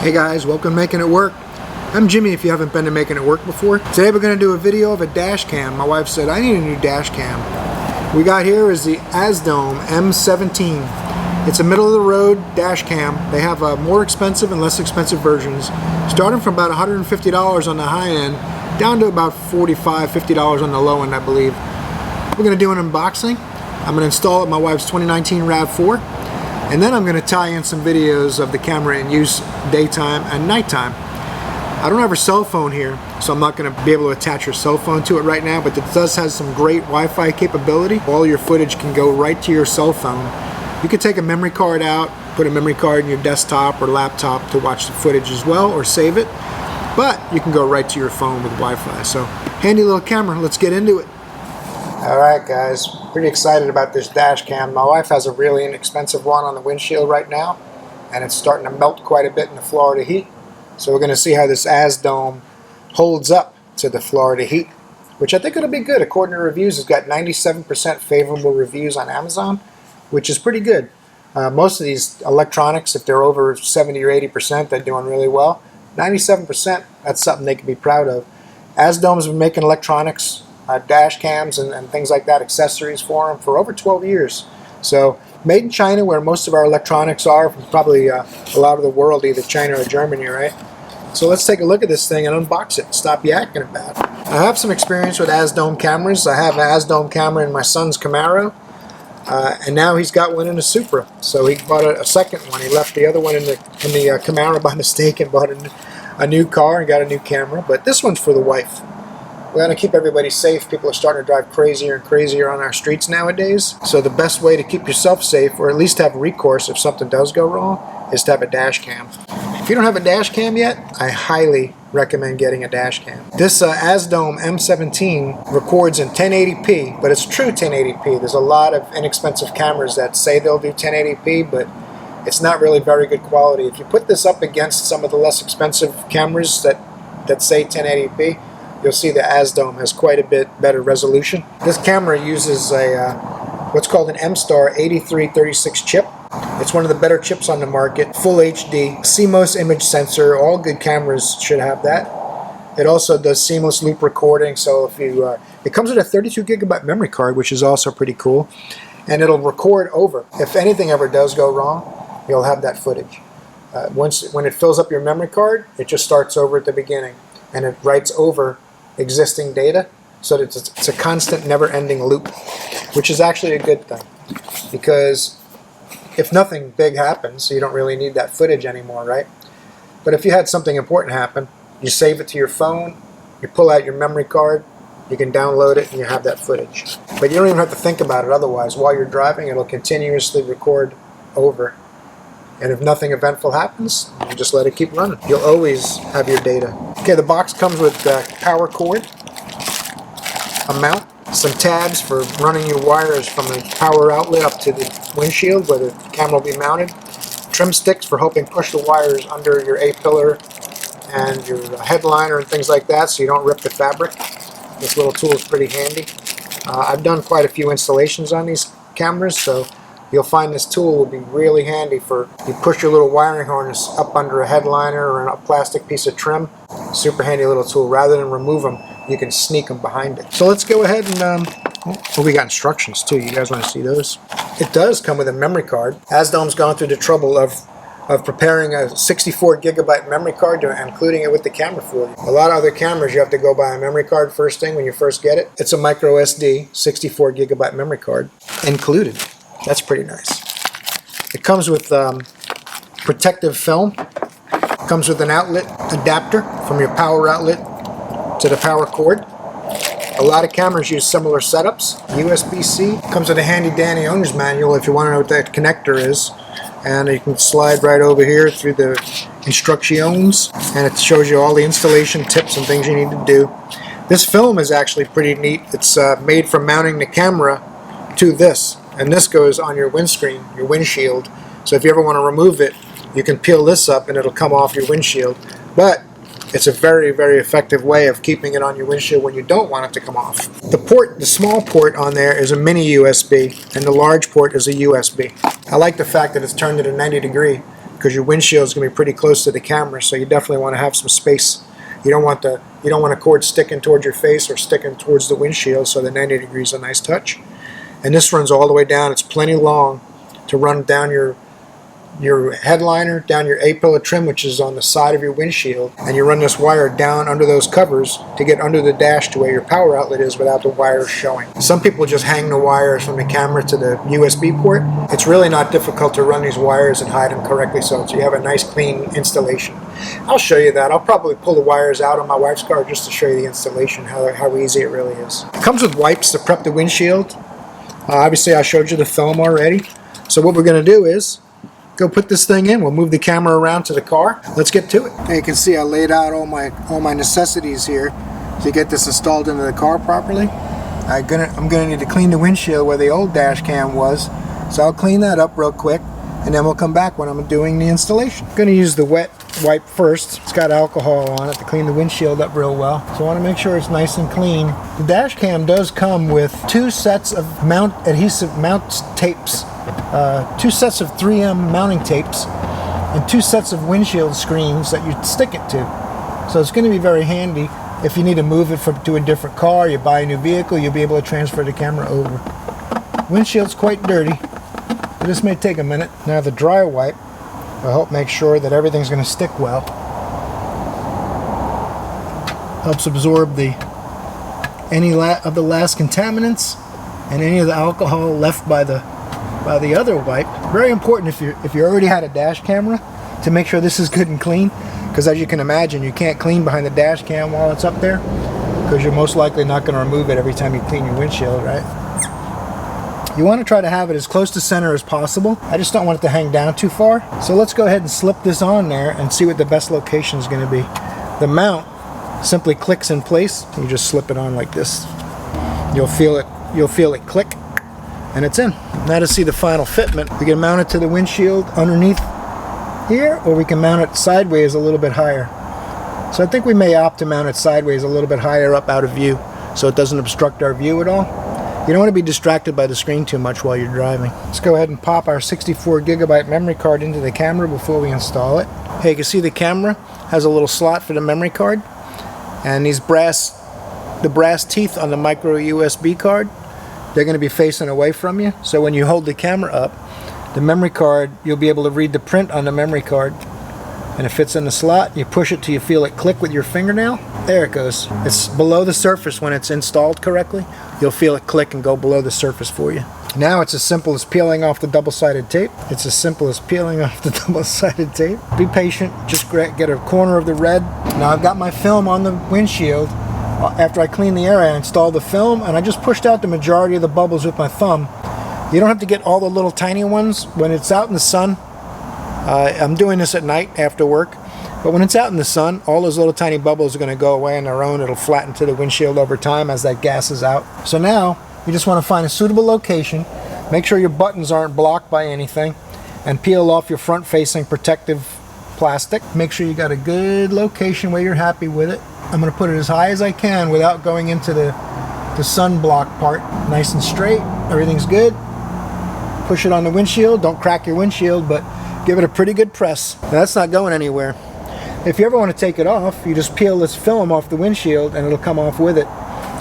Hey guys, welcome to Making It Work. I'm Jimmy if you haven't been to Making It Work before. Today we're going to do a video of a dash cam. My wife said I need a new dash cam. We got here is the AZDOME M17. It's a middle of the road dash cam. They have more expensive and less expensive versions, starting from about $150 on the high end down to about $45, $50 on the low end, I believe. We're going to do an unboxing. I'm going to install it in my wife's 2019 RAV4, and then I'm going to tie in some videos of the camera in use daytime and nighttime. I don't have her cell phone here, so I'm not going to be able to attach her cell phone to it right now, but it does have some great Wi-Fi capability. All your footage can go right to your cell phone. You can take a memory card out, put a memory card in your desktop or laptop to watch the footage as well, or save it, but you can go right to your phone with Wi-Fi. So handy little camera. Let's get into it. Alright guys, pretty excited about this dash cam. My wife has a really inexpensive one on the windshield right now, and it's starting to melt quite a bit in the Florida heat. So we're going to see how this AZDOME holds up to the Florida heat, which I think it'll be good. According to reviews, it's got 97% favorable reviews on Amazon, which is pretty good. Most of these electronics, if they're over 70 or 80%, they're doing really well. 97%, that's something they can be proud of. AZDOME's been making electronics, dash cams and things like that, accessories for them for over 12 years. So made in China, where most of our electronics are, from probably a lot of the world, either China or Germany, right? So let's take a look at this thing and unbox it. Stop yakking about it. I have some experience with AZDOME cameras. I have an AZDOME camera in my son's Camaro, and now he's got one in a Supra. So he bought a second one. He left the other one in the Camaro by mistake and bought a new car and got a new camera. But this one's for the wife. We want to keep everybody safe. People are starting to drive crazier and crazier on our streets nowadays. So the best way to keep yourself safe, or at least have recourse if something does go wrong, is to have a dash cam. If you don't have a dash cam yet, I highly recommend getting a dash cam. This AZDOME M17 records in 1080p, but it's true 1080p. There's a lot of inexpensive cameras that say they'll do 1080p, but it's not really very good quality. If you put this up against some of the less expensive cameras that say 1080p, you'll see the AZDOME has quite a bit better resolution. This camera uses a what's called an M-Star 8336 chip. It's one of the better chips on the market. Full HD, CMOS image sensor. All good cameras should have that. It also does seamless loop recording. So if you, it comes with a 32 gigabyte memory card, which is also pretty cool, and it'll record over. If anything ever does go wrong, you'll have that footage. When it fills up your memory card, it just starts over at the beginning, and it writes over existing data, so that it's a constant, never-ending loop, which is actually a good thing, because if nothing big happens, you don't really need that footage anymore, right? But if you had something important happen, you save it to your phone, you pull out your memory card, you can download it, and you have that footage. But you don't even have to think about it otherwise. While you're driving, it'll continuously record over. And if nothing eventful happens, you just let it keep running. You'll always have your data. Okay, the box comes with a power cord, a mount, some tabs for running your wires from the power outlet up to the windshield where the camera will be mounted, trim sticks for helping push the wires under your A-pillar and your headliner and things like that so you don't rip the fabric. This little tool is pretty handy. I've done quite a few installations on these cameras, so you'll find this tool will be really handy for, you push your little wiring harness up under a headliner or a plastic piece of trim. Super handy little tool. Rather than remove them, you can sneak them behind it. So let's go ahead and, we got instructions too. You guys want to see those? It does come with a memory card. AZDOME's gone through the trouble of preparing a 64 gigabyte memory card and including it with the camera for you. A lot of other cameras you have to go buy a memory card first thing when you first get it. It's a micro SD 64 gigabyte memory card included. That's pretty nice. It comes with protective film. It comes with an outlet adapter from your power outlet to the power cord. A lot of cameras use similar setups. USB-C. Comes with a handy dandy owner's manual if you want to know what that connector is. And you can slide right over here through the instructions, and it shows you all the installation tips and things you need to do. This film is actually pretty neat. It's made for mounting the camera to this, and this goes on your windscreen, your windshield. So if you ever want to remove it, you can peel this up and it'll come off your windshield. But it's a very, very effective way of keeping it on your windshield when you don't want it to come off. The port, the small port on there is a mini USB, and the large port is a USB. I like the fact that it's turned at a 90 degree, because your windshield is going to be pretty close to the camera, so you definitely want to have some space. You don't want a cord sticking towards your face or sticking towards the windshield, so the 90 degrees is a nice touch. And this runs all the way down. It's plenty long to run down your headliner, down your A-pillar trim, which is on the side of your windshield, and you run this wire down under those covers to get under the dash to where your power outlet is without the wires showing. Some people just hang the wires from the camera to the USB port. It's really not difficult to run these wires and hide them correctly, so you have a nice clean installation. I'll show you that. I'll probably pull the wires out on my wife's car just to show you the installation, how easy it really is. It comes with wipes to prep the windshield. Obviously I showed you the film already. So what we're going to do is go put this thing in. We'll move the camera around to the car. Let's get to it. You can see I laid out all my necessities here to get this installed into the car properly. I'm gonna need to clean the windshield where the old dash cam was, so I'll clean that up real quick, and then we'll come back when I'm doing the installation. I'm gonna use the wet wipe first. It's got alcohol on it to clean the windshield up real well, so I want to make sure it's nice and clean. The dash cam does come with 2 sets of adhesive mount tapes. 2 sets of 3M mounting tapes and 2 sets of windshield screens that you stick it to. So it's going to be very handy if you need to move it to a different car, you buy a new vehicle, you'll be able to transfer the camera over. Windshield's quite dirty, so this may take a minute. Now the dry wipe will help make sure that everything's going to stick well. Helps absorb any of the last contaminants and any of the alcohol left by the other wipe. Very important if you already had a dash camera to make sure this is good and clean, because as you can imagine, you can't clean behind the dash cam while it's up there, because you're most likely not going to remove it every time you clean your windshield, right? You want to try to have it as close to center as possible. I just don't want it to hang down too far. So let's go ahead and slip this on there and see what the best location is going to be. The mount simply clicks in place. You just slip it on like this. You'll feel it click, and it's in. Now to see the final fitment, we can mount it to the windshield underneath here, or we can mount it sideways a little bit higher. So I think we may opt to mount it sideways a little bit higher up out of view, so it doesn't obstruct our view at all. You don't want to be distracted by the screen too much while you're driving. Let's go ahead and pop our 64 gigabyte memory card into the camera before we install it. Hey, you can see the camera has a little slot for the memory card, and the brass teeth on the micro USB card, they're going to be facing away from you, so when you hold the camera up, the memory card, you'll be able to read the print on the memory card, and it fits in the slot. You push it till you feel it click with your fingernail. There it goes. It's below the surface when it's installed correctly. You'll feel it click and go below the surface for you. Now it's as simple as peeling off the double-sided tape. It's as simple as peeling off the double-sided tape. Be patient, just get a corner of the red. Now I've got my film on the windshield. After I cleaned the area, I installed the film, and I just pushed out the majority of the bubbles with my thumb. You don't have to get all the little tiny ones when it's out in the sun. I'm doing this at night after work, but when it's out in the sun, all those little tiny bubbles are going to go away on their own. It'll flatten to the windshield over time as that gas is out. So now you just want to find a suitable location, make sure your buttons aren't blocked by anything, and peel off your front-facing protective plastic. Make sure you got a good location where you're happy with it. I'm going to put it as high as I can without going into the sunblock part. Nice and straight, everything's good. Push it on the windshield, don't crack your windshield, but give it a pretty good press. Now, that's not going anywhere. If you ever want to take it off, you just peel this film off the windshield and it'll come off with it.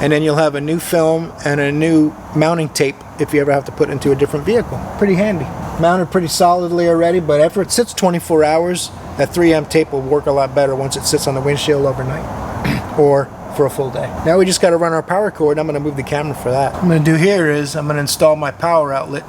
And then you'll have a new film and a new mounting tape if you ever have to put it into a different vehicle. Pretty handy. Mounted pretty solidly already, but after it sits 24 hours, that 3M tape will work a lot better once it sits on the windshield overnight or for a full day. Now we just got to run our power cord. I'm going to move the camera for that. What I'm going to do here is I'm going to install my power outlet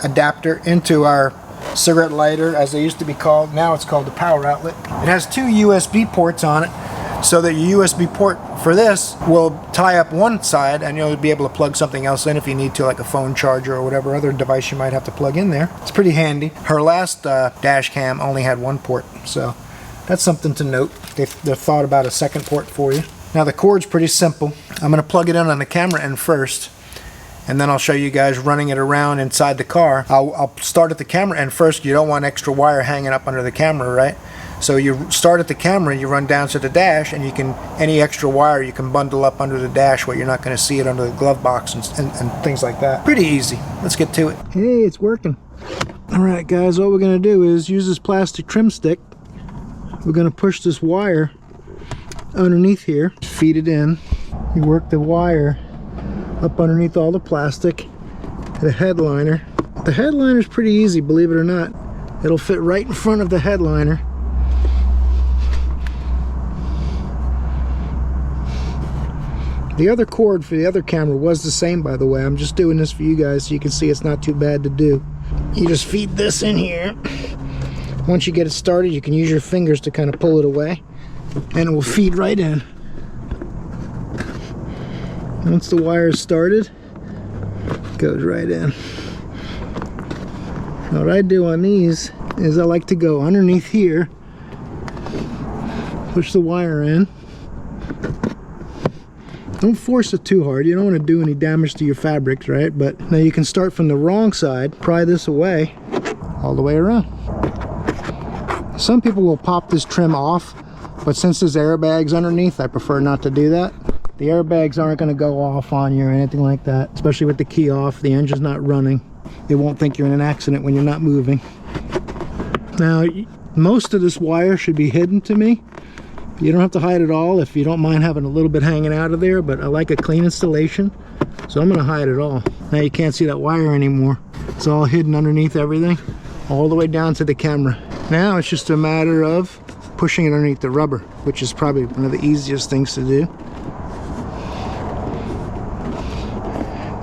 adapter into our cigarette lighter, as they used to be called. Now it's called the power outlet. It has 2 USB ports on it, so that your USB port for this will tie up one side and you'll be able to plug something else in if you need to, like a phone charger or whatever other device you might have to plug in there. It's pretty handy. Her last dash cam only had 1 port, so that's something to note. They've thought about a second port for you. Now the cord's pretty simple. I'm going to plug it in on the camera end first, and then I'll show you guys running it around inside the car. I'll start at the camera end first. You don't want extra wire hanging up under the camera, right? So you start at the camera, you run down to the dash, and any extra wire you can bundle up under the dash where you're not going to see it under the glove box and things like that. Pretty easy. Let's get to it. Hey, it's working. Alright guys, what we're going to do is use this plastic trim stick. We're going to push this wire underneath here, feed it in. You work the wire up underneath all the plastic, the headliner. The headliner is pretty easy, believe it or not. It'll fit right in front of the headliner. The other cord for the other camera was the same, by the way. I'm just doing this for you guys so you can see it's not too bad to do. You just feed this in here. Once you get it started, you can use your fingers to kind of pull it away, and it will feed right in. Once the wire is started, it goes right in. Now what I do on these is I like to go underneath here, push the wire in. Don't force it too hard. You don't want to do any damage to your fabrics, right? But now you can start from the wrong side, pry this away all the way around. Some people will pop this trim off, but since there's airbags underneath, I prefer not to do that. The airbags aren't going to go off on you or anything like that, especially with the key off. The engine's not running. It won't think you're in an accident when you're not moving. Now, most of this wire should be hidden to me. You don't have to hide it all if you don't mind having a little bit hanging out of there, but I like a clean installation, so I'm going to hide it all. Now you can't see that wire anymore. It's all hidden underneath everything, all the way down to the camera. Now it's just a matter of pushing it underneath the rubber, which is probably one of the easiest things to do.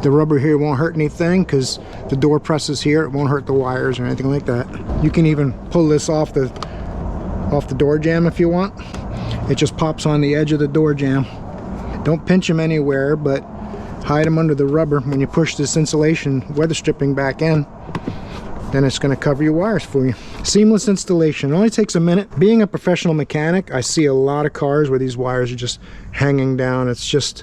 The rubber here won't hurt anything because the door presses here. It won't hurt the wires or anything like that. You can even pull this off the door jamb if you want. It just pops on the edge of the door jamb. Don't pinch them anywhere, but hide them under the rubber. When you push this insulation weather stripping back in, then it's going to cover your wires for you. Seamless installation. It only takes a minute. Being a professional mechanic, I see a lot of cars where these wires are just hanging down. It's just,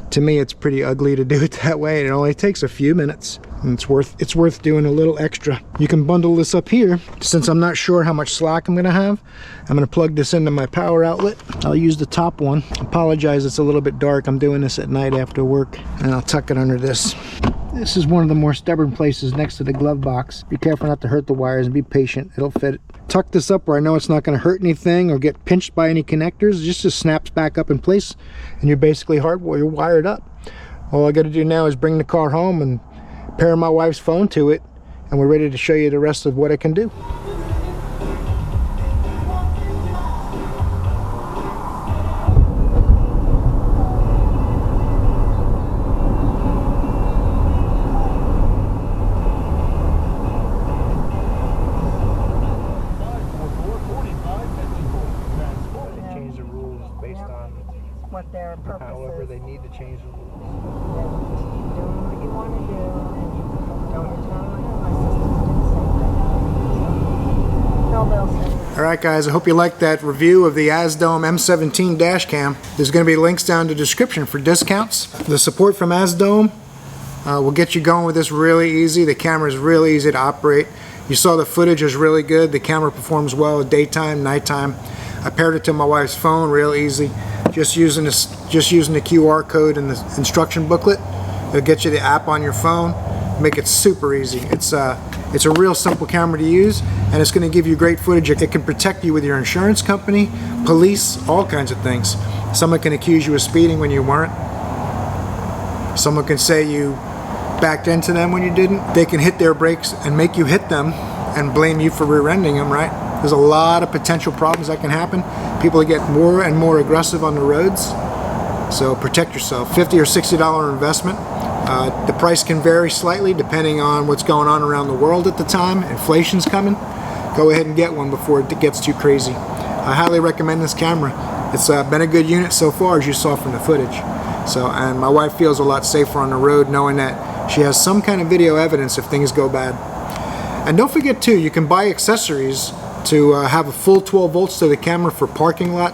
to me, it's pretty ugly to do it that way. It only takes a few minutes, and it's worth doing a little extra. You can bundle this up here. Since I'm not sure how much slack I'm going to have, I'm going to plug this into my power outlet. I'll use the top one. Apologize, it's a little bit dark. I'm doing this at night after work, and I'll tuck it under this. This is one of the more stubborn places next to the glove box. Be careful not to hurt the wires and be patient. It'll fit. Tuck this up where I know it's not going to hurt anything or get pinched by any connectors. It just snaps back up in place, and you're basically you're wired up. All I got to do now is bring the car home and pair my wife's phone to it, and we're ready to show you the rest of what it can do. What their purpose However, is. they need to change the rules. Just keep doing what you want to do, and you don't retaliate. My sister's doing the same thing. No, they'll say. Alright guys, I hope you liked that review of the AZDOME M17 dash cam. There's going to be links down in the description for discounts. The support from AZDOME will get you going with this really easy. The camera is really easy to operate. You saw the footage is really good. The camera performs well at daytime, nighttime. I paired it to my wife's phone, real easy. Just using the QR code in the instruction booklet. It'll get you the app on your phone. Make it super easy. It's a real simple camera to use, and it's going to give you great footage. It can protect you with your insurance company, police, all kinds of things. Someone can accuse you of speeding when you weren't. Someone can say you backed into them when you didn't. They can hit their brakes and make you hit them and blame you for rear-ending them, right? There's a lot of potential problems that can happen. People get more and more aggressive on the roads, so protect yourself. $50 or $60 investment. The price can vary slightly depending on what's going on around the world at the time. Inflation's coming. Go ahead and get one before it gets too crazy. I highly recommend this camera. It's been a good unit so far, as you saw from the footage. And my wife feels a lot safer on the road knowing that she has some kind of video evidence if things go bad. And don't forget too, you can buy accessories to have a full 12 volts to the camera for parking lot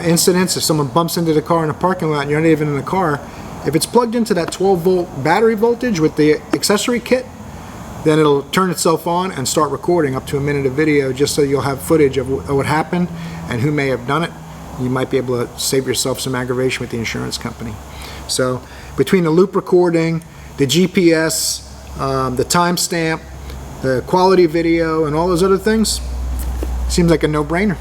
incidents. If someone bumps into the car in a parking lot and you're not even in the car, if it's plugged into that 12 volt battery voltage with the accessory kit, then it'll turn itself on and start recording up to a minute of video, just so you'll have footage of what happened and who may have done it. You might be able to save yourself some aggravation with the insurance company. So between the loop recording, the GPS, the timestamp, the quality video, and all those other things, seems like a no-brainer.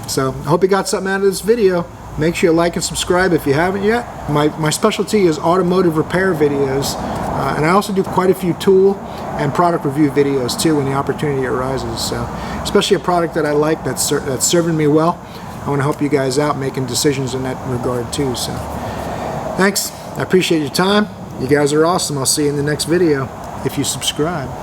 So I hope you got something out of this video. Make sure you like and subscribe if you haven't yet. My specialty is automotive repair videos, and I also do quite a few tool and product review videos too when the opportunity arises. So, especially a product that I like that's serving me well, I want to help you guys out making decisions in that regard too. So, thanks. I appreciate your time. You guys are awesome. I'll see you in the next video if you subscribe.